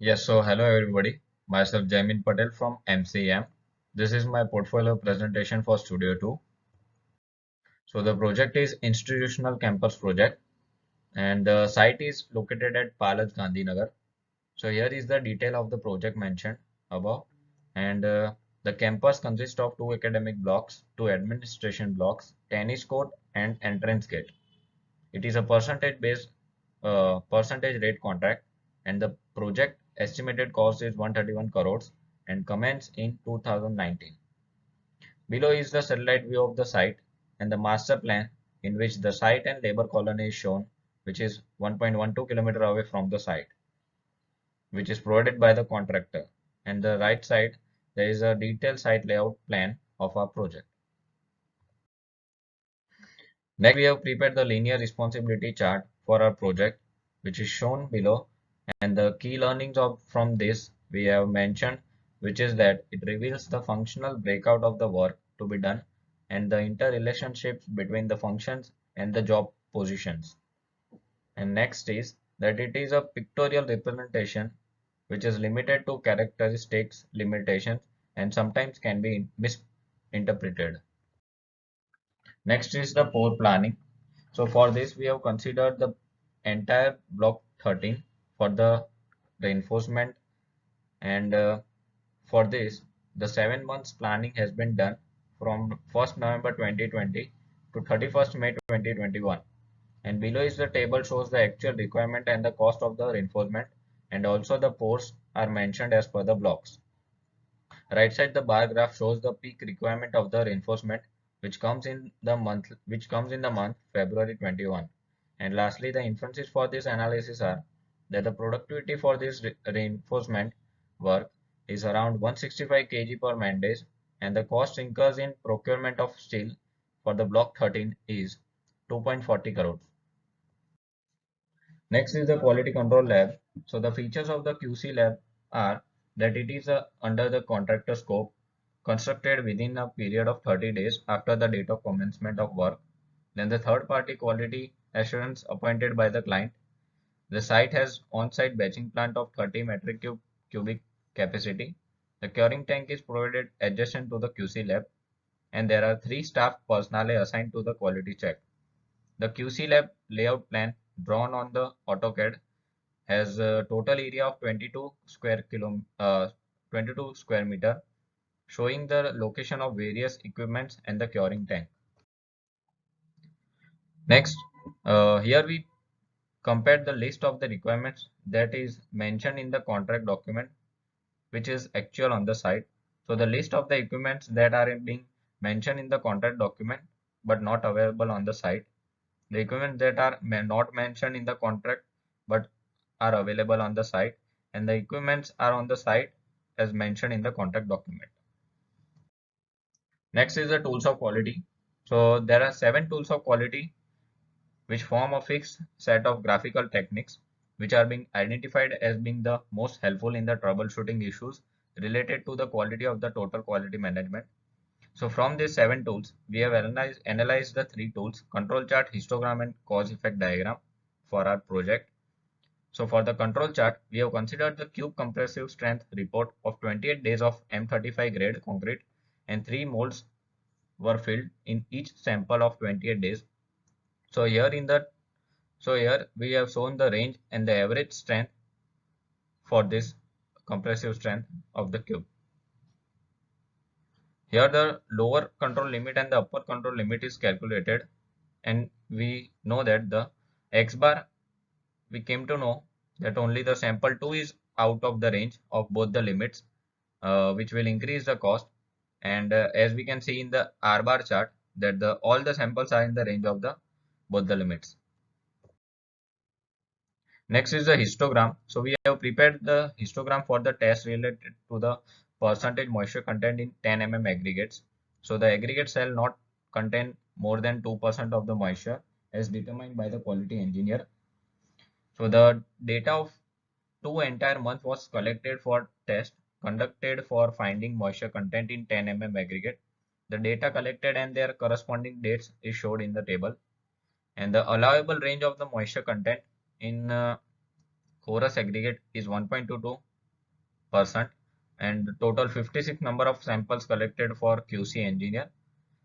Yes, so hello everybody. Myself Jaimin Patel from MCM. This is my portfolio presentation for Studio 2. So the project is Institutional Campus Project and the site is located at Palaj Gandhinagar. So here is the detail of the project mentioned above and the campus consists of two academic blocks, two administration blocks, tennis court and entrance gate. It is a percentage rate contract and the project estimated cost is 131 crores and commenced in 2019. Below is the satellite view of the site and the master plan in which the site and labor colony is shown, which is 1.12 kilometer away from the site, which is provided by the contractor. And the right side, there is a detailed site layout plan of our project. Next, we have prepared the linear responsibility chart for our project, which is shown below. And the key learnings from this we have mentioned, which is that it reveals the functional breakout of the work to be done and the interrelationships between the functions and the job positions. And next is that it is a pictorial representation which is limited to characteristics limitations and sometimes can be misinterpreted. Next is the pore planning. So for this we have considered the entire block 13 for the reinforcement and for this the 7 months planning has been done from 1st November 2020 to 31st May 2021 and below is the table shows the actual requirement and the cost of the reinforcement and also the pores are mentioned as per the blocks. Right side the bar graph shows the peak requirement of the reinforcement which comes in the month February 21. And lastly, the inferences for this analysis are that the productivity for this reinforcement work is around 165 kg per man days and the cost incurs in procurement of steel for the block 13 is 2.40 crores. Next is the quality control lab. So the features of the QC lab are that it is under the contractor scope, constructed within a period of 30 days after the date of commencement of work. Then the third party quality assurance appointed by the client. The site has on-site batching plant of 30 metric cubic capacity. The curing tank is provided adjacent to the QC lab and there are 3 staff personnel assigned to the quality check. The QC lab layout plan drawn on the AutoCAD has a total area of 22 square meter, showing the location of various equipments and the curing tank. Next, here we compared the list of the requirements that is mentioned in the contract document, which is actual on the site. So the list of the equipments that are being mentioned in the contract document but not available on the site. The equipment that are not mentioned in the contract but are available on the site and the equipments are on the site as mentioned in the contract document. Next is the tools of quality. So there are 7 tools of quality which form a fixed set of graphical techniques which are being identified as being the most helpful in the troubleshooting issues related to the quality of the total quality management. So from these 7 tools, we have analyzed the 3 tools, control chart, histogram and cause effect diagram for our project. So for the control chart, we have considered the cube compressive strength report of 28 days of M35 grade concrete and 3 molds were filled in each sample of 28 days. So here we have shown the range and the average strength for this compressive strength of the cube. Here the lower control limit and the upper control limit is calculated and we know that the X bar we came to know that only the sample 2 is out of the range of both the limits which will increase the cost and as we can see in the R bar chart that all the samples are in the range of the both the limits. Next is the histogram. So we have prepared the histogram for the test related to the percentage moisture content in 10 mm aggregates. So the aggregate shall not contain more than 2% of the moisture as determined by the quality engineer. So the data of 2 entire months was collected for test conducted for finding moisture content in 10 mm aggregate. The data collected and their corresponding dates is showed in the table and the allowable range of the moisture content in porous aggregate is 1.22 and total 56 number of samples collected for QC engineer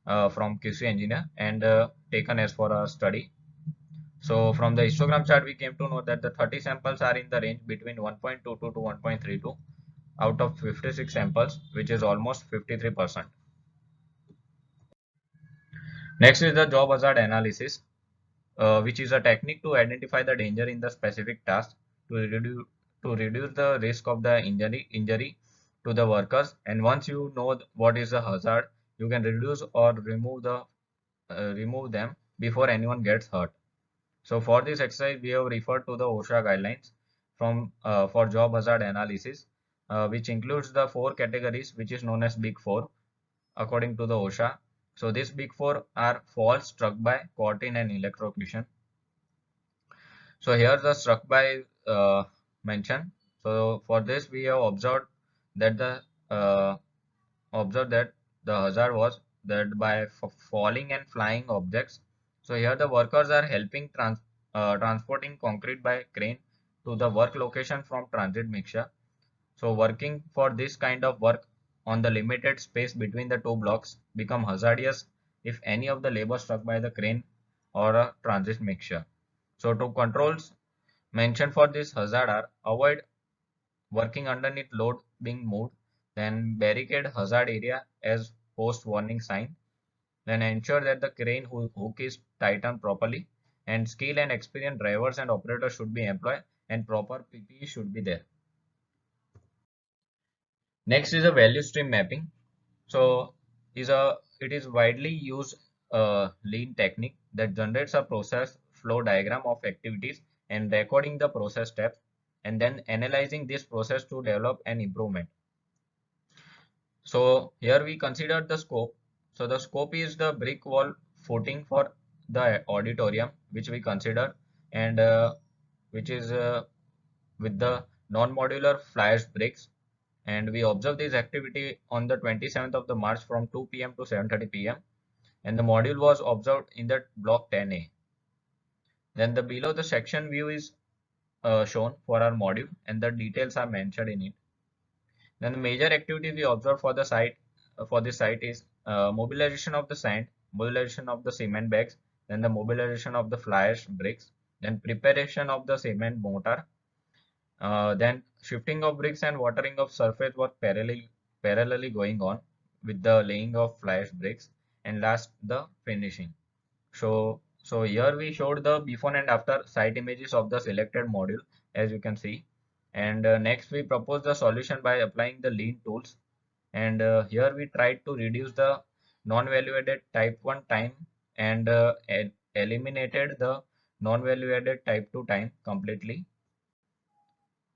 from QC engineer and taken as for a study. So from the histogram chart, we came to know that the 30 samples are in the range between 1.22 to 1.32 out of 56 samples, which is almost 53%. Next is the job hazard analysis, which is a technique to identify the danger in the specific task to reduce the risk of the injury to the workers. And once you know what is the hazard, you can reduce or remove them before anyone gets hurt. So for this exercise, we have referred to the OSHA guidelines for job hazard analysis, which includes the four categories, which is known as Big Four, according to the OSHA. So these Big Four are falls struck by, caught in, and electrocution. So here the struck by mentioned. So for this, we have observed that the hazard was that by falling and flying objects. So here the workers are helping transporting concrete by crane to the work location from transit mixture. So working for this kind of work on the limited space between the two blocks become hazardous if any of the labor struck by the crane or a transit mixture. So to controls mentioned for this hazard are avoid working underneath load being moved, then barricade hazard area as post warning sign, then ensure that the crane hook is tightened properly, and skill and experienced drivers and operators should be employed and proper PPE should be there. Next is a value stream mapping. So it is widely used lean technique that generates a process flow diagram of activities and recording the process steps and then analyzing this process to develop an improvement. So here we considered the scope. So the scope is the brick wall footing for the auditorium, which we consider, and which is with the non-modular fly ash bricks. And we observe this activity on the 27th of the March from 2 p.m. to 7:30 p.m. And the module was observed in the block 10A. Then the below the section view is shown for our module and the details are mentioned in it. Then the major activity we observe for the site for this site is mobilization of the sand, mobilization of the cement bags, then the mobilization of the fly ash bricks, then preparation of the cement mortar, then shifting of bricks and watering of surface was parallelly going on with the laying of fly ash bricks, and last the finishing. So here we showed the before and after site images of the selected module, as you can see. And next we propose the solution by applying the lean tools. And here we tried to reduce the non-value added type 1 time and eliminated the non-value added type 2 time completely.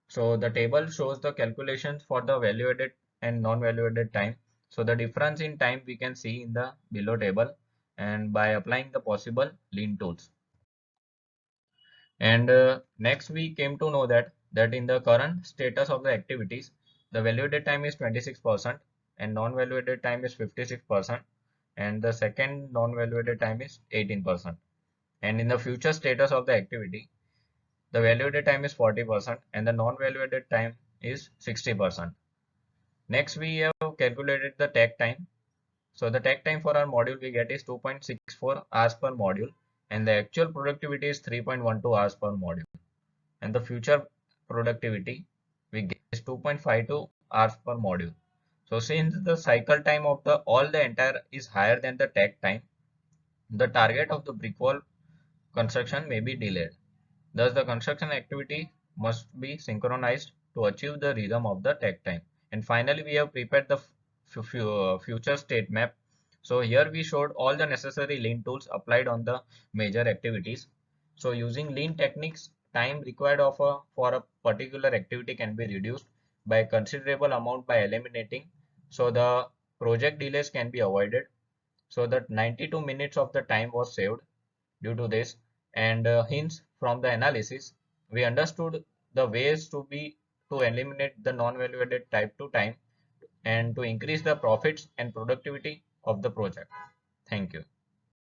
So the table shows the calculations for the value added and non-value added time. So the difference in time we can see in the below table and by applying the possible lean tools. And next we came to know that in the current status of the activities, the value added time is 26% and non-value added time is 56% and the second non-value added time is 18%. And in the future status of the activity, the value added time is 40% and the non-value added time is 60%. Next we have calculated the takt time. So the takt time for our module we get is 2.64 hours per module and the actual productivity is 3.12 hours per module. And the future productivity we get is 2.52 hours per module. So since the cycle time of the all the entire is higher than the takt time, the target of the brick wall construction may be delayed. Thus the construction activity must be synchronized to achieve the rhythm of the takt time. And finally we have prepared the future state map. So here we showed all the necessary lean tools applied on the major activities. So using lean techniques, time required for a particular activity can be reduced by a considerable amount by eliminating. So the project delays can be avoided. So that 92 minutes of the time was saved due to this. And hence from the analysis, we understood the ways to eliminate the non-value added type 2 time and to increase the profits and productivity of the project. Thank you.